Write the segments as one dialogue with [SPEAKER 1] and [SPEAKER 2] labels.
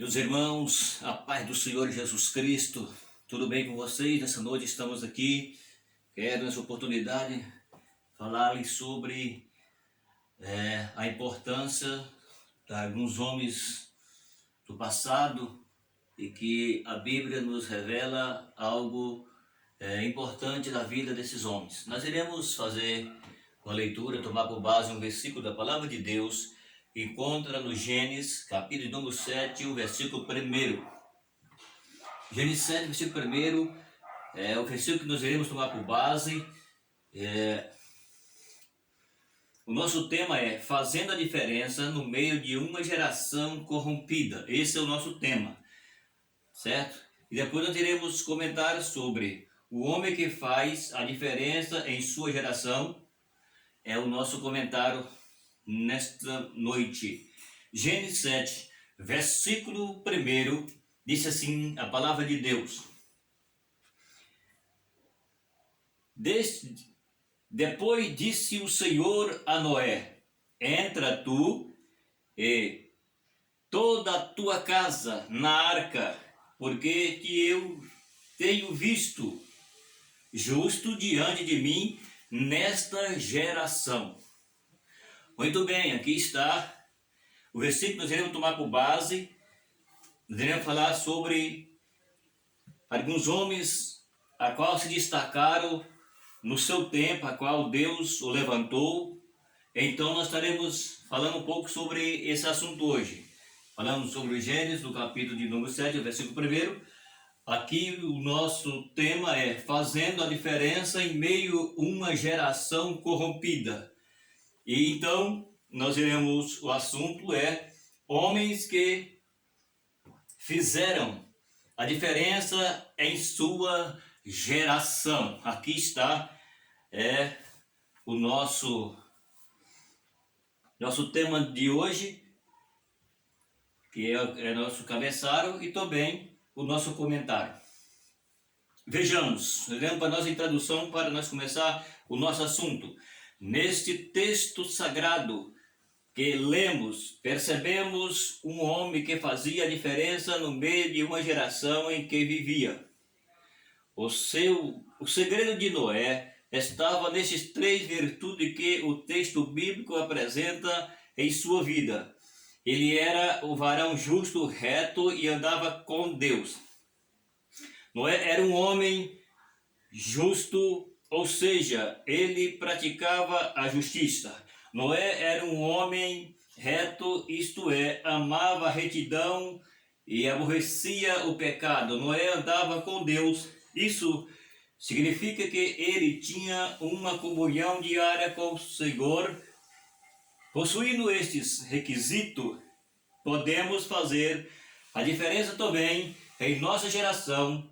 [SPEAKER 1] Meus irmãos, a paz do Senhor Jesus Cristo, tudo bem com vocês? Nessa noite estamos aqui, quero nessa oportunidade falar-lhes sobre a importância de alguns homens do passado e que a Bíblia nos revela algo importante da vida desses homens. Nós iremos fazer uma leitura, tomar por base um versículo da Palavra de Deus, encontra no Gênesis, capítulo número 7, o versículo 1. Gênesis 7, versículo 1, é o versículo que nós iremos tomar por base. O nosso tema é fazendo a diferença no meio de uma geração corrompida. Esse é o nosso tema, certo? E depois nós iremos comentar sobre o homem que faz a diferença em sua geração. É o nosso comentário nesta noite. Gênesis 7, versículo 1, diz assim a palavra de Deus: Depois disse o Senhor a Noé: entra tu e toda a tua casa na arca, porque que eu tenho visto justo diante de mim nesta geração. Muito bem, aqui está o versículo que nós iremos tomar por base. Nós iremos falar sobre alguns homens a qual se destacaram no seu tempo, a qual Deus o levantou. Então nós estaremos falando um pouco sobre esse assunto hoje. Falando sobre o Gênesis, do capítulo de número 7, versículo 1. Aqui o nosso tema é fazendo a diferença em meio a uma geração corrompida. E então o assunto é homens que fizeram a diferença em sua geração. Aqui está o nosso tema de hoje, que é nosso cabeçalho e também o nosso comentário. Vejamos, olhando para a nossa introdução, para nós começar o nosso assunto. Neste texto sagrado que lemos, percebemos um homem que fazia a diferença no meio de uma geração em que vivia. O segredo de Noé estava nesses 3 virtudes que o texto bíblico apresenta em sua vida. Ele era o varão justo, reto e andava com Deus. Noé era um homem justo, ou seja, ele praticava a justiça. Noé era um homem reto, isto é, amava a retidão e aborrecia o pecado. Noé andava com Deus. Isso significa que ele tinha uma comunhão diária com o Senhor. Possuindo estes requisitos, podemos fazer a diferença também em nossa geração.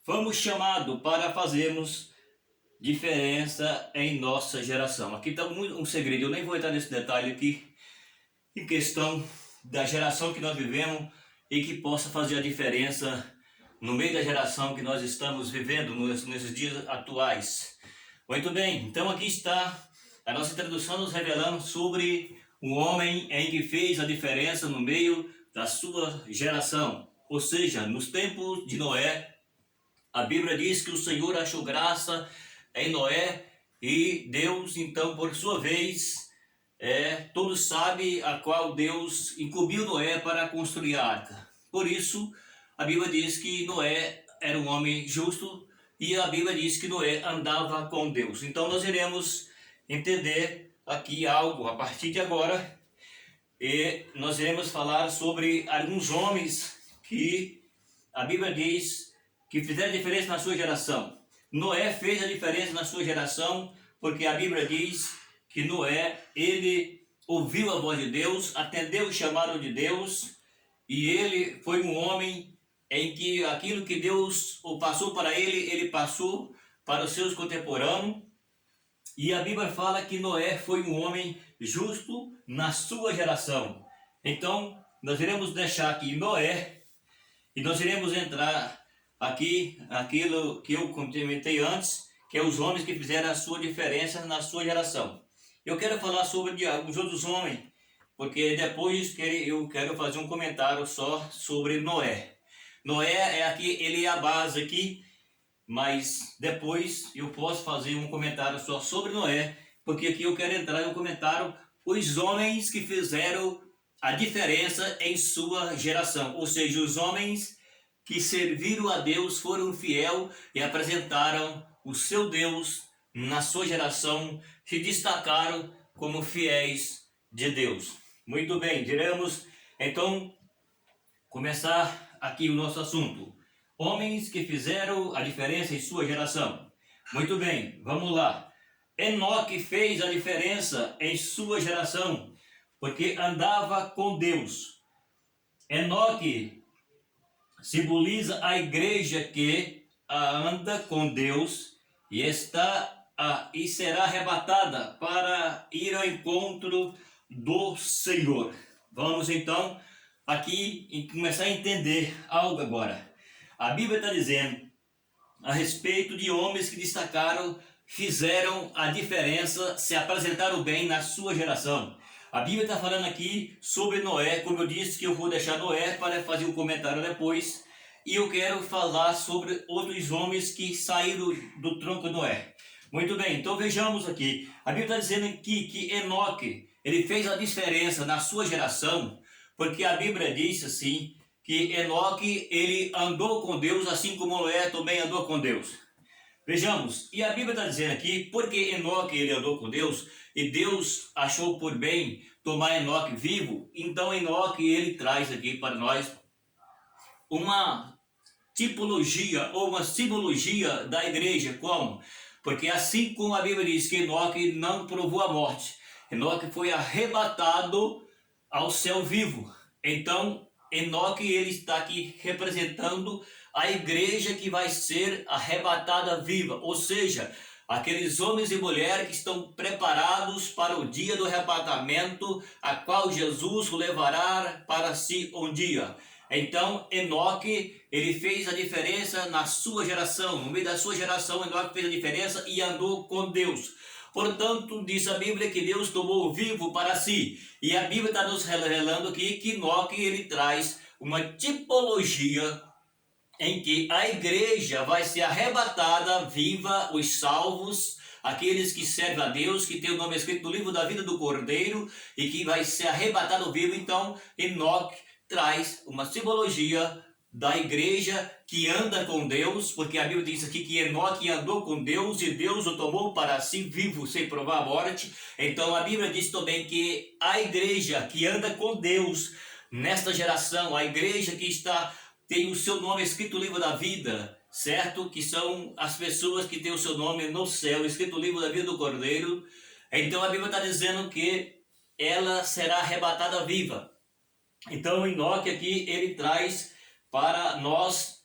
[SPEAKER 1] Fomos chamados para fazermos diferença em nossa geração. Aqui está um segredo, eu nem vou entrar nesse detalhe aqui, em questão da geração que nós vivemos e que possa fazer a diferença no meio da geração que nós estamos vivendo nesses dias atuais. Muito bem, então aqui está a nossa introdução nos revelando sobre um homem em que fez a diferença no meio da sua geração. Ou seja, nos tempos de Noé, a Bíblia diz que o Senhor achou graça em Noé e Deus, então, por sua vez, todos sabem a qual Deus incumbiu Noé para construir a arca. Por isso, a Bíblia diz que Noé era um homem justo e a Bíblia diz que Noé andava com Deus. Então, nós iremos entender aqui algo a partir de agora e nós iremos falar sobre alguns homens que a Bíblia diz que fizeram diferença na sua geração. Noé fez a diferença na sua geração, porque a Bíblia diz que Noé, ele ouviu a voz de Deus, atendeu o chamado de Deus, e ele foi um homem em que aquilo que Deus passou para ele, ele passou para os seus contemporâneos, e a Bíblia fala que Noé foi um homem justo na sua geração. Então, nós iremos deixar aqui Noé, e nós iremos entrar aqui, aquilo que eu comentei antes, que é os homens que fizeram a sua diferença na sua geração. Eu quero falar sobre alguns outros homens porque depois eu quero fazer um comentário só sobre Noé. Noé é aqui, ele é a base aqui, mas depois eu posso fazer um comentário só sobre Noé, porque aqui eu quero entrar no comentário os homens que fizeram a diferença em sua geração, ou seja, os homens que serviram a Deus, foram fiel e apresentaram o seu Deus na sua geração, se destacaram como fiéis de Deus. Muito bem, iremos então começar aqui o nosso assunto. Homens que fizeram a diferença em sua geração. Muito bem, vamos lá. Enoque fez a diferença em sua geração, porque andava com Deus. Enoque simboliza a igreja que anda com Deus e será arrebatada para ir ao encontro do Senhor. Vamos então aqui começar a entender algo agora. A Bíblia está dizendo a respeito de homens que destacaram, fizeram a diferença, se apresentaram bem na sua geração. A Bíblia está falando aqui sobre Noé, como eu disse que eu vou deixar Noé para fazer um comentário depois. E eu quero falar sobre outros homens que saíram do tronco de Noé. Muito bem, então vejamos aqui. A Bíblia está dizendo aqui que Enoque, ele fez a diferença na sua geração, porque a Bíblia diz assim, que Enoque, ele andou com Deus, assim como Noé também andou com Deus. Vejamos, e a Bíblia está dizendo aqui, porque Enoque ele andou com Deus, e Deus achou por bem tomar Enoque vivo, então Enoque ele traz aqui para nós uma tipologia ou uma simbologia da igreja. Como? Porque assim como a Bíblia diz que Enoque não provou a morte, Enoque foi arrebatado ao céu vivo. Então Enoque ele está aqui representando a igreja que vai ser arrebatada viva, ou seja, aqueles homens e mulheres que estão preparados para o dia do arrebatamento, a qual Jesus o levará para si um dia. Então Enoque ele fez a diferença na sua geração, no meio da sua geração Enoque fez a diferença e andou com Deus. Portanto, diz a Bíblia que Deus tomou vivo para si. E a Bíblia está nos revelando aqui que Enoque ele traz uma tipologia em que a igreja vai ser arrebatada viva, os salvos, aqueles que servem a Deus, que tem o nome escrito no livro da vida do Cordeiro e que vai ser arrebatado vivo. Então, Enoque traz uma simbologia da igreja que anda com Deus, porque a Bíblia diz aqui que Enoque andou com Deus e Deus o tomou para si vivo, sem provar a morte. Então a Bíblia diz também que a igreja que anda com Deus nesta geração, a igreja que tem o seu nome escrito no livro da vida, certo? Que são as pessoas que têm o seu nome no céu, escrito no livro da vida do Cordeiro. Então a Bíblia está dizendo que ela será arrebatada viva. Então Enoque aqui ele traz para nós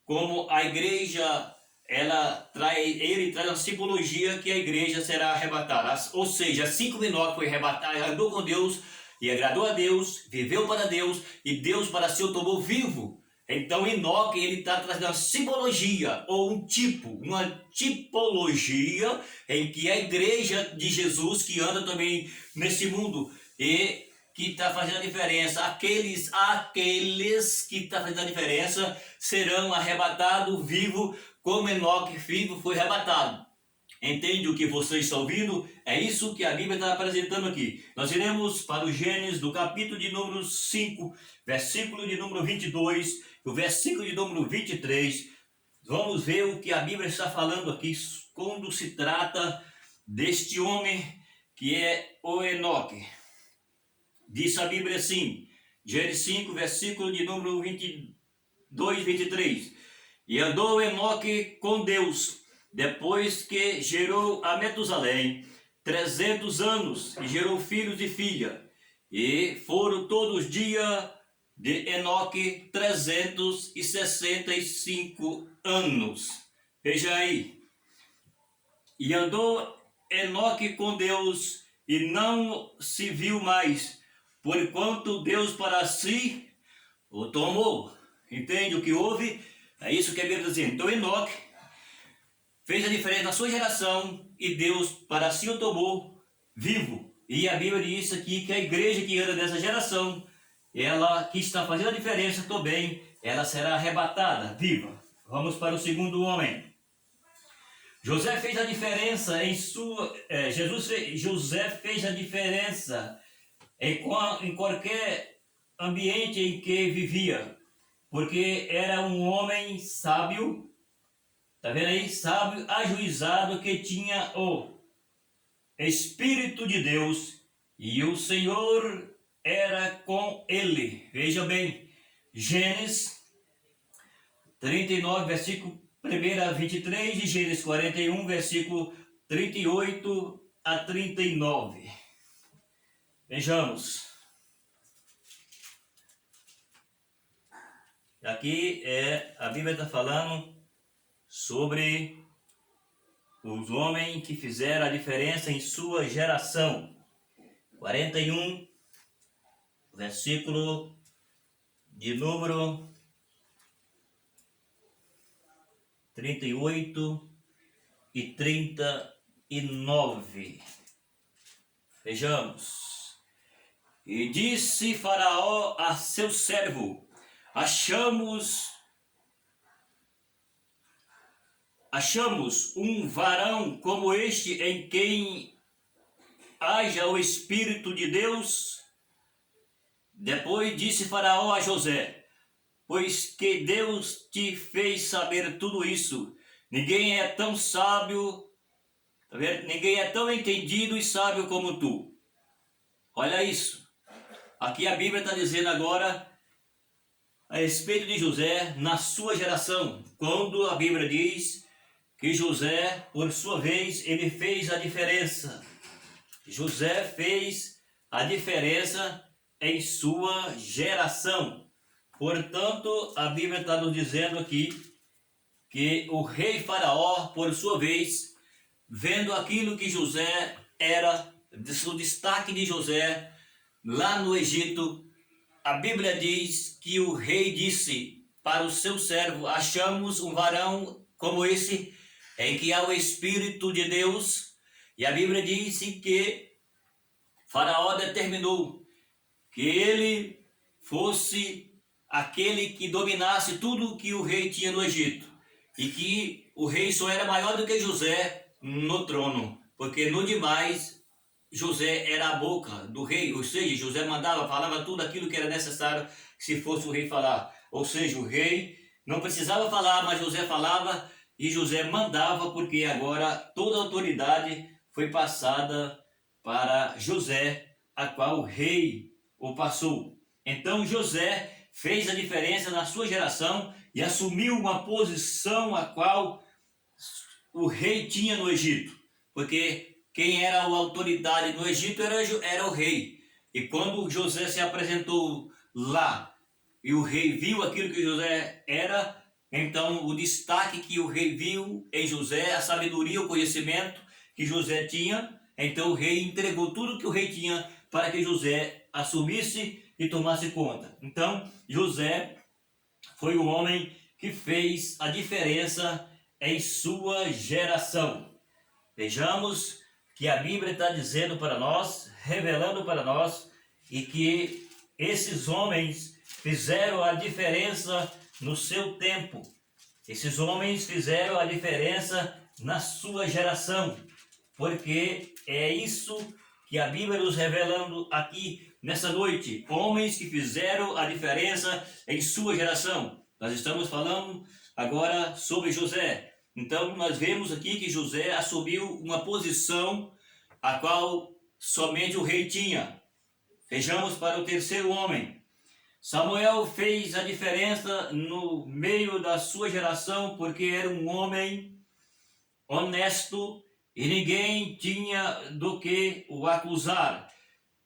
[SPEAKER 1] como a igreja, ele traz uma simbologia que a igreja será arrebatada. Ou seja, assim como Enoque foi arrebatado, andou com Deus e agradou a Deus, viveu para Deus e Deus para si o tomou vivo. Então Enoque ele está trazendo uma simbologia ou uma tipologia em que a igreja de Jesus que anda também nesse mundo e que está fazendo a diferença, aqueles que estão fazendo a diferença serão arrebatados vivo, como Enoque vivo foi arrebatado. Entende o que vocês estão ouvindo? É isso que a Bíblia está apresentando aqui. Nós iremos para o Gênesis do capítulo de número 5, versículo de número 22, o versículo de número 23. Vamos ver o que a Bíblia está falando aqui quando se trata deste homem que é o Enoque. Diz a Bíblia assim, Gênesis 5, versículo de número 22, 23. E andou Enoque com Deus, depois que gerou a Metusalém 300 anos, e gerou filhos e filha. E foram todos os dias de Enoque 365 anos. Veja aí. E andou Enoque com Deus, e não se viu mais, porquanto Deus para si o tomou. Entende o que houve? É isso que a Bíblia está dizendo. Então Enoque fez a diferença na sua geração e Deus para si o tomou vivo. E a Bíblia diz aqui que a igreja que anda nessa geração, ela que está fazendo a diferença também, ela será arrebatada, viva. Vamos para o segundo homem. José fez a diferença em sua... José fez a diferença em qualquer ambiente em que vivia, porque era um homem sábio, tá vendo aí? Sábio, ajuizado, que tinha o Espírito de Deus, e o Senhor era com ele. Veja bem, Gênesis 39, versículo 1 a 23, e Gênesis 41, versículo 38 a 39. Vejamos. Aqui a Bíblia está falando sobre os homens que fizeram a diferença em sua geração. 41, versículo de número 38 e 39. Vejamos. E disse Faraó a seu servo: Achamos um varão como este em quem haja o Espírito de Deus? Depois disse Faraó a José: Pois que Deus te fez saber tudo isso, ninguém é tão sábio, tá vendo? Ninguém é tão entendido e sábio como tu. Olha isso. Aqui a Bíblia está dizendo agora a respeito de José na sua geração, quando a Bíblia diz que José, por sua vez, ele fez a diferença. José fez a diferença em sua geração. Portanto, a Bíblia está nos dizendo aqui que o rei Faraó, por sua vez, vendo aquilo que José era, o destaque de José lá no Egito, a Bíblia diz que o rei disse para o seu servo: Achamos um varão como esse, em que há o Espírito de Deus. E a Bíblia diz que Faraó determinou que ele fosse aquele que dominasse tudo que o rei tinha no Egito, e que o rei só era maior do que José no trono, porque no demais José era a boca do rei, ou seja, José mandava, falava tudo aquilo que era necessário se fosse o rei falar. Ou seja, o rei não precisava falar, mas José falava e José mandava, porque agora toda a autoridade foi passada para José, a qual o rei o passou. Então José fez a diferença na sua geração e assumiu uma posição a qual o rei tinha no Egito, porque quem era a autoridade no Egito era o rei. E quando José se apresentou lá e o rei viu aquilo que José era, então o destaque que o rei viu em José, a sabedoria, o conhecimento que José tinha, então o rei entregou tudo que o rei tinha para que José assumisse e tomasse conta. Então José foi o homem que fez a diferença em sua geração. Vejamos que a Bíblia está dizendo para nós, revelando para nós, e que esses homens fizeram a diferença no seu tempo. Esses homens fizeram a diferença na sua geração, porque é isso que a Bíblia nos revelando aqui nessa noite. Homens que fizeram a diferença em sua geração. Nós estamos falando agora sobre José. Então nós vemos aqui que José assumiu uma posição a qual somente o rei tinha. Vejamos para o terceiro homem. Samuel fez a diferença no meio da sua geração, porque era um homem honesto e ninguém tinha do que o acusar.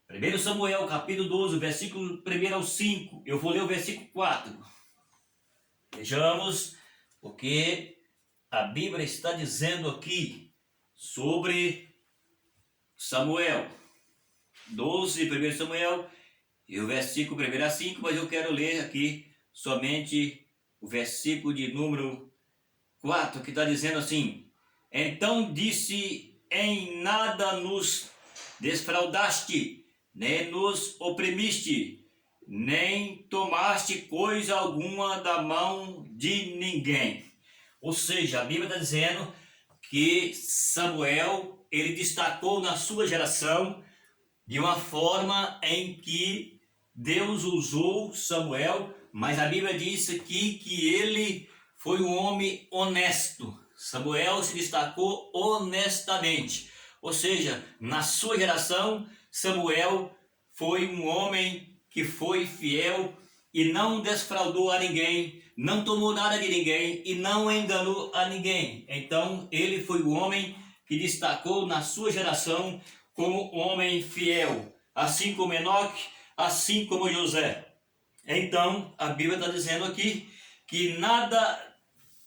[SPEAKER 1] 1 Samuel capítulo 12, versículo 1 ao 5. Eu vou ler o versículo 4. Vejamos o que a Bíblia está dizendo aqui sobre Samuel. 12, 1 Samuel, e o versículo 1 a 5, mas eu quero ler aqui somente o versículo de número 4, que está dizendo assim: Então disse: Em nada nos desfraudaste, nem nos oprimiste, nem tomaste coisa alguma da mão de ninguém. Ou seja, a Bíblia está dizendo que Samuel, ele destacou na sua geração de uma forma em que Deus usou Samuel, mas a Bíblia diz aqui que ele foi um homem honesto. Samuel se destacou honestamente. Ou seja, na sua geração, Samuel foi um homem que foi fiel e não defraudou a ninguém, não tomou nada de ninguém e não enganou a ninguém. Então, ele foi o homem que destacou na sua geração como homem fiel, assim como Enoque, assim como José. Então, a Bíblia está dizendo aqui que nada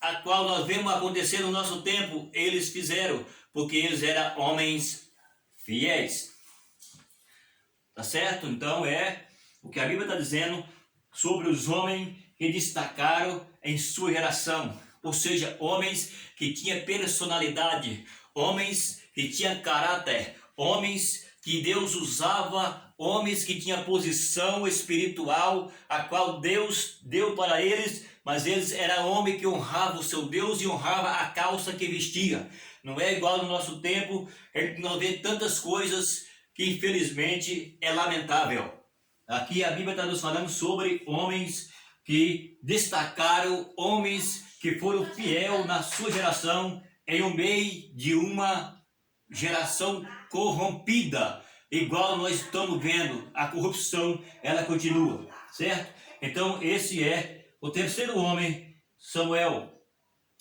[SPEAKER 1] a qual nós vemos acontecer no nosso tempo, eles fizeram, porque eles eram homens fiéis. Tá certo? Então é o que a Bíblia está dizendo sobre os homens que destacaram em sua geração. Ou seja, homens que tinham personalidade, homens que tinham caráter, homens que Deus usava, homens que tinham posição espiritual, a qual Deus deu para eles, mas eles eram homens que honravam o seu Deus e honravam a calça que vestia. Não é igual no nosso tempo, nós vemos tantas coisas que infelizmente é lamentável. Aqui a Bíblia está nos falando sobre homens que destacaram, homens que foram fiel na sua geração, em um meio de uma geração corrompida, igual nós estamos vendo, a corrupção, ela continua, certo? Então esse é o terceiro homem, Samuel,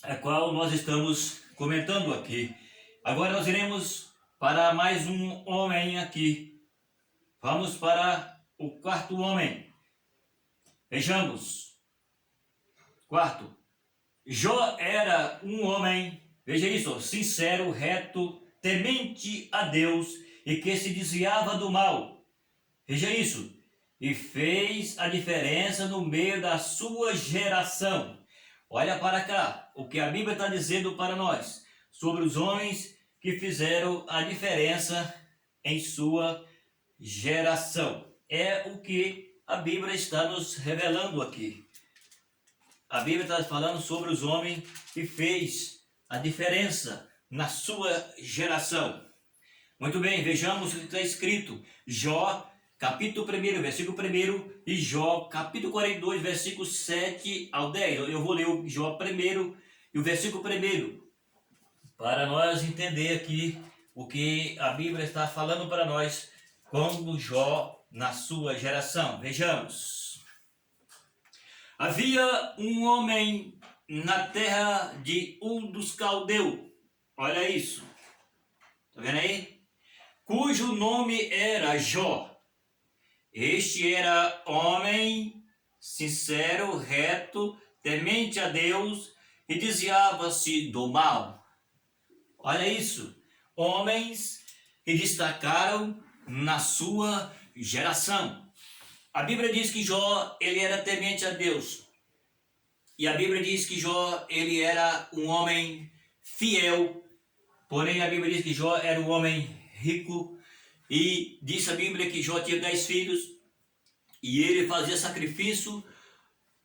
[SPEAKER 1] a qual nós estamos comentando aqui. Agora nós iremos para mais um homem aqui. Vamos para o quarto homem. Vejamos. Quarto. Jó era um homem, veja isso, sincero, reto, temente a Deus e que se desviava do mal. Veja isso. E fez a diferença no meio da sua geração. Olha para cá, o que a Bíblia está dizendo para nós sobre os homens que fizeram a diferença em sua geração. É o que a Bíblia está nos revelando aqui. A Bíblia está falando sobre os homens que fez a diferença na sua geração. Muito bem, vejamos o que está escrito. Jó, capítulo 1, versículo 1, e Jó, capítulo 42, versículo 7 ao 10. Eu vou ler o Jó 1 e o versículo 1, para nós entender aqui o que a Bíblia está falando para nós como Jó na sua geração. Vejamos. Havia um homem na terra de dos caldeus. Olha isso. Está vendo aí? Cujo nome era Jó. Este era homem sincero, reto, temente a Deus e desviava-se do mal. Olha isso. Homens que destacaram na sua geração. A Bíblia diz que Jó, ele era temente a Deus. E a Bíblia diz que Jó, ele era um homem fiel. Porém, a Bíblia diz que Jó era um homem rico. E diz a Bíblia que Jó tinha 10 filhos. E ele fazia sacrifício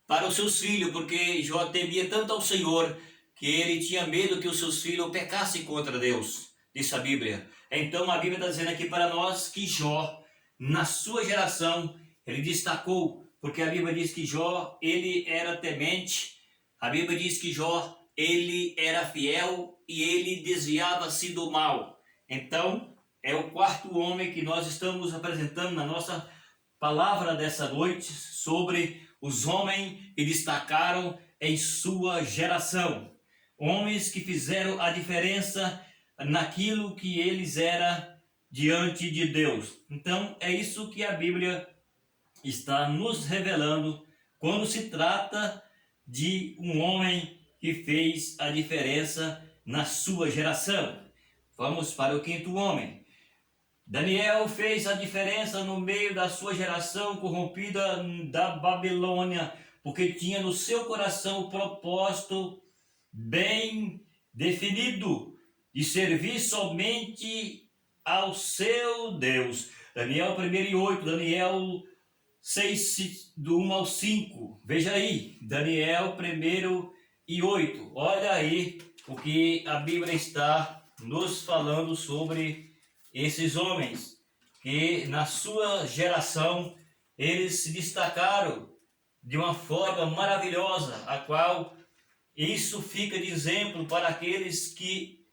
[SPEAKER 1] para os seus filhos, porque Jó temia tanto ao Senhor que ele tinha medo que os seus filhos pecassem contra Deus. Diz a Bíblia. Então a Bíblia está dizendo aqui para nós que Jó, na sua geração, ele destacou, porque a Bíblia diz que Jó, ele era temente, a Bíblia diz que Jó, ele era fiel e ele desviava-se do mal. Então, é o quarto homem que nós estamos apresentando na nossa palavra dessa noite, sobre os homens que destacaram em sua geração. Homens que fizeram a diferença naquilo que eles eram diante de Deus. Então, é isso que a Bíblia está nos revelando quando se trata de um homem que fez a diferença na sua geração. Vamos para o quinto homem. Daniel fez a diferença no meio da sua geração corrompida da Babilônia, porque tinha no seu coração o propósito bem definido de servir somente ao seu Deus. Daniel 1:8, Daniel 6, do 1 ao 5. Veja aí, Daniel 1:8. Olha aí o que a Bíblia está nos falando sobre esses homens, que na sua geração eles se destacaram de uma forma maravilhosa, a qual isso fica de exemplo para aqueles que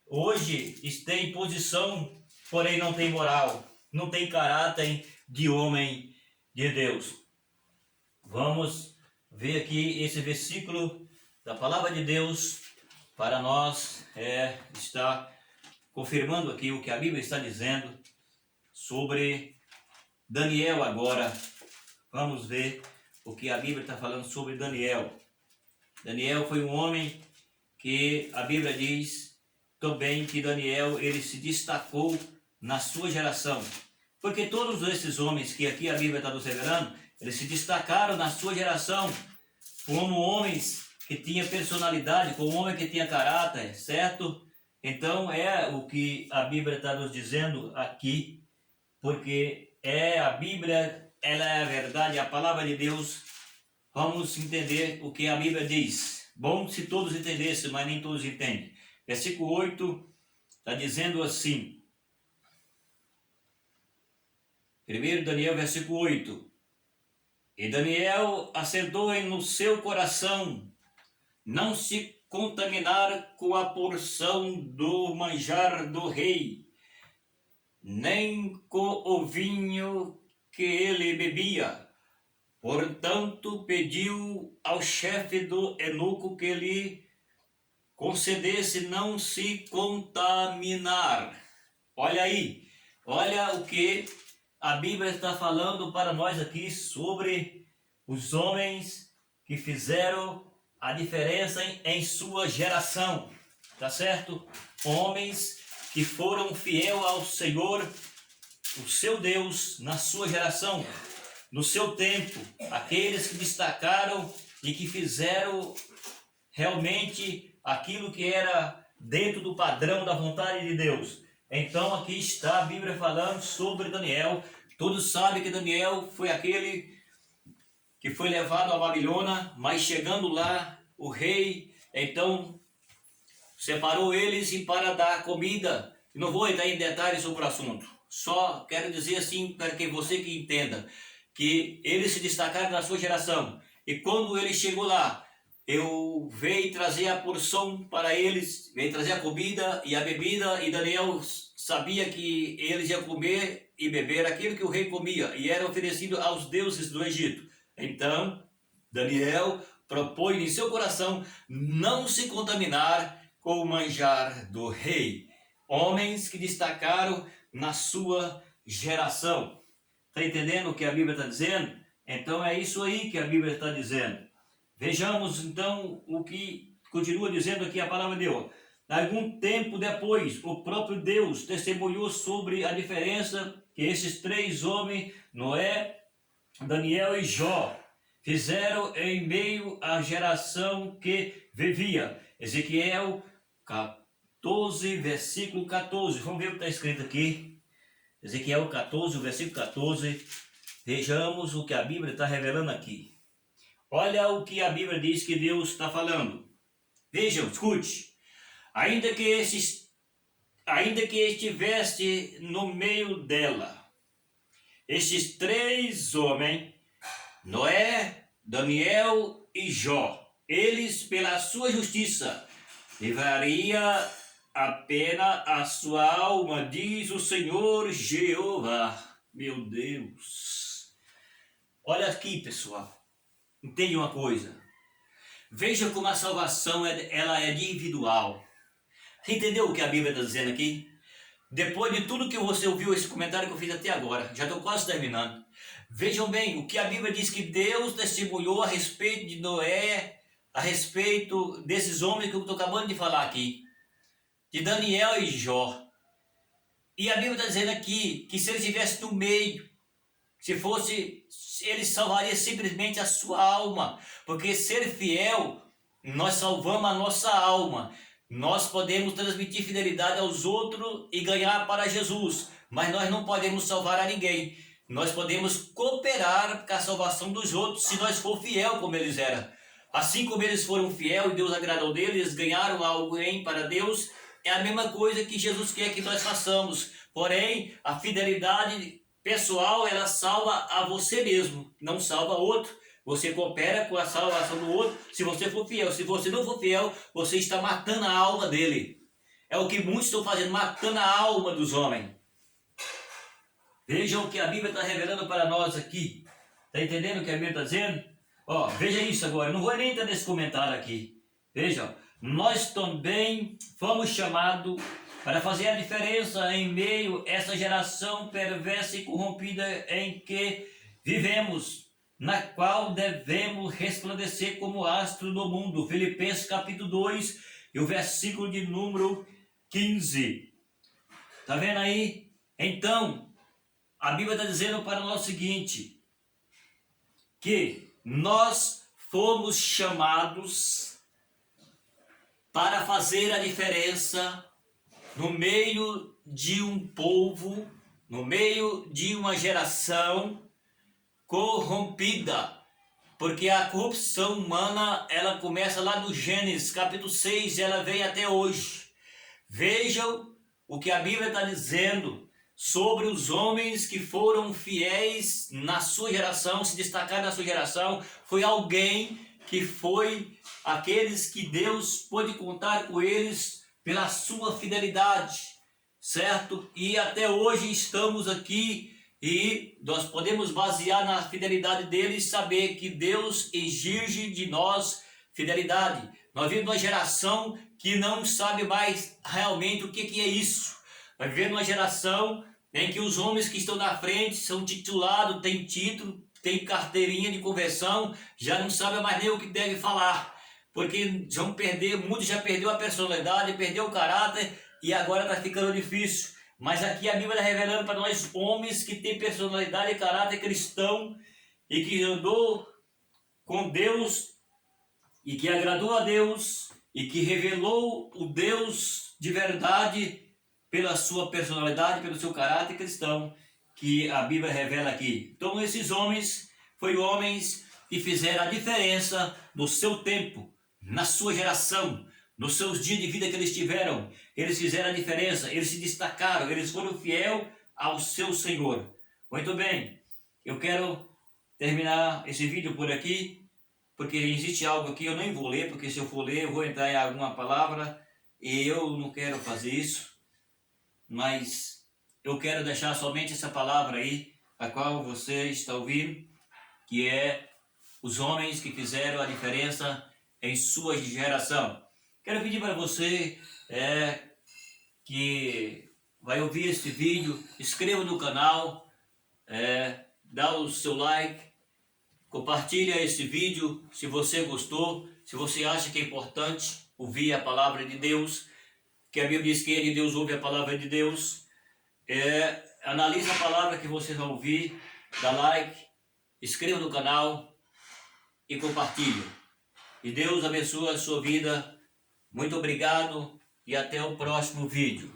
[SPEAKER 1] hoje estão em posição, porém não têm moral, não têm caráter de homem de Deus. Vamos ver aqui esse versículo da palavra de Deus para nós está confirmando aqui o que a Bíblia está dizendo sobre Daniel agora. Vamos ver o que a Bíblia está falando sobre Daniel. Daniel foi um homem que a Bíblia diz também que Daniel ele se destacou na sua geração. Porque todos esses homens que aqui a Bíblia está nos revelando, eles se destacaram na sua geração como homens que tinham personalidade, como homens que tinham caráter, certo? Então é o que a Bíblia está nos dizendo aqui, porque a Bíblia, ela é a verdade, a palavra de Deus. Vamos entender o que a Bíblia diz. Bom se todos entendessem, mas nem todos entendem. Versículo 8 está dizendo assim. 1 Daniel, versículo 8. E Daniel assentou no seu coração não se contaminar com a porção do manjar do rei, nem com o vinho que ele bebia. Portanto, pediu ao chefe do eunuco que lhe concedesse não se contaminar. Olha aí, olha o que a Bíblia está falando para nós aqui sobre os homens que fizeram a diferença em sua geração, tá certo? Homens que foram fiel ao Senhor, o seu Deus, na sua geração, no seu tempo, aqueles que destacaram e que fizeram realmente aquilo que era dentro do padrão da vontade de Deus. Então aqui está a Bíblia falando sobre Daniel. Todos sabem que Daniel foi aquele que foi levado à Babilônia, mas chegando lá, o rei, então, separou eles e para dar comida. Não vou entrar em detalhes sobre o assunto, só quero dizer assim, para que você que entenda, que eles se destacaram na sua geração, e quando ele chegou lá, eu veio trazer a porção para eles, veio trazer a comida e a bebida, e Daniel sabia que eles iam comer e beber aquilo que o rei comia, e era oferecido aos deuses do Egito. Então, Daniel propõe em seu coração não se contaminar com o manjar do rei. Homens que destacaram na sua geração. Está entendendo o que a Bíblia está dizendo? Então é isso aí que a Bíblia está dizendo. Vejamos então o que continua dizendo aqui a palavra de Deus. Algum tempo depois, o próprio Deus testemunhou sobre a diferença que esses três homens, Noé, Daniel e Jó, fizeram em meio à geração que vivia. Ezequiel 14, versículo 14. Vamos ver o que está escrito aqui. Ezequiel 14, versículo 14. Vejamos o que a Bíblia está revelando aqui. Olha o que a Bíblia diz que Deus está falando. Vejam, escute. Ainda que estivesse no meio dela, estes três homens, Noé, Daniel e Jó, eles pela sua justiça livraria a pena a sua alma, diz o Senhor Jeová. Meu Deus. Olha aqui, pessoal. Entende uma coisa. Veja como a salvação ela é individual. Você entendeu o que a Bíblia está dizendo aqui? Depois de tudo que você ouviu, esse comentário que eu fiz até agora, já estou quase terminando. Vejam bem, o que a Bíblia diz que Deus testemunhou a respeito de Noé, a respeito desses homens que eu estou acabando de falar aqui, de Daniel e Jó. E a Bíblia está dizendo aqui que se ele estivesse no meio, se fosse, ele salvaria simplesmente a sua alma, porque ser fiel, nós salvamos a nossa alma. Nós podemos transmitir fidelidade aos outros e ganhar para Jesus, mas nós não podemos salvar a ninguém. Nós podemos cooperar com a salvação dos outros se nós for fiel como eles eram. Assim como eles foram fiel e Deus agradou deles, eles ganharam alguém para Deus, é a mesma coisa que Jesus quer que nós façamos. Porém, a fidelidade pessoal, ela salva a você mesmo, não salva outro. Você coopera com a salvação do outro se você for fiel. Se você não for fiel, você está matando a alma dele. É o que muitos estão fazendo, matando a alma dos homens. Vejam o que a Bíblia está revelando para nós aqui. Está entendendo o que a Bíblia está dizendo? Ó, veja isso agora. Não vou nem entrar nesse comentário aqui. Veja, nós também fomos chamados para fazer a diferença em meio a essa geração perversa e corrompida em que vivemos, na qual devemos resplandecer como astro do mundo. Filipenses capítulo 2 e o versículo de número 15. Está vendo aí? Então, a Bíblia está dizendo para nós o seguinte, que nós fomos chamados para fazer a diferença no meio de um povo, no meio de uma geração corrompida, porque a corrupção humana, ela começa lá no Gênesis capítulo 6 e ela vem até hoje. Vejam o que a Bíblia está dizendo sobre os homens que foram fiéis na sua geração, se destacaram na sua geração. Foi alguém que foi aqueles que Deus pôde contar com eles pela sua fidelidade, certo? E até hoje estamos aqui e nós podemos basear na fidelidade deles e saber que Deus exige de nós fidelidade. Nós vivemos uma geração que não sabe mais realmente o que é isso. Nós vivemos uma geração em que os homens que estão na frente são titulados, têm título, têm carteirinha de conversão, já não sabem mais nem o que deve falar, porque vão perder, muitos já perdeu a personalidade, perdeu o caráter e agora está ficando difícil. Mas aqui a Bíblia está revelando para nós homens que têm personalidade e caráter cristão e que andou com Deus e que agradou a Deus e que revelou o Deus de verdade pela sua personalidade, pelo seu caráter cristão, que a Bíblia revela aqui. Então esses homens foram homens que fizeram a diferença no seu tempo, na sua geração, nos seus dias de vida que eles tiveram. Eles fizeram a diferença, eles se destacaram, eles foram fiéis ao seu Senhor. Muito bem, eu quero terminar esse vídeo por aqui, porque existe algo aqui, eu nem vou ler, porque se eu for ler eu vou entrar em alguma palavra e eu não quero fazer isso. Mas eu quero deixar somente essa palavra aí, a qual você está ouvindo, que é os homens que fizeram a diferença em sua geração. Quero pedir para você que vai ouvir este vídeo, inscreva no canal, dá o seu like, compartilha esse vídeo se você gostou, se você acha que é importante ouvir a palavra de Deus, que a Bíblia diz que ele, Deus, ouve a palavra de Deus. Analisa a palavra que vocês vão ouvir, dá like, inscreva no canal e compartilhe. E Deus abençoe a sua vida. Muito obrigado e até o próximo vídeo.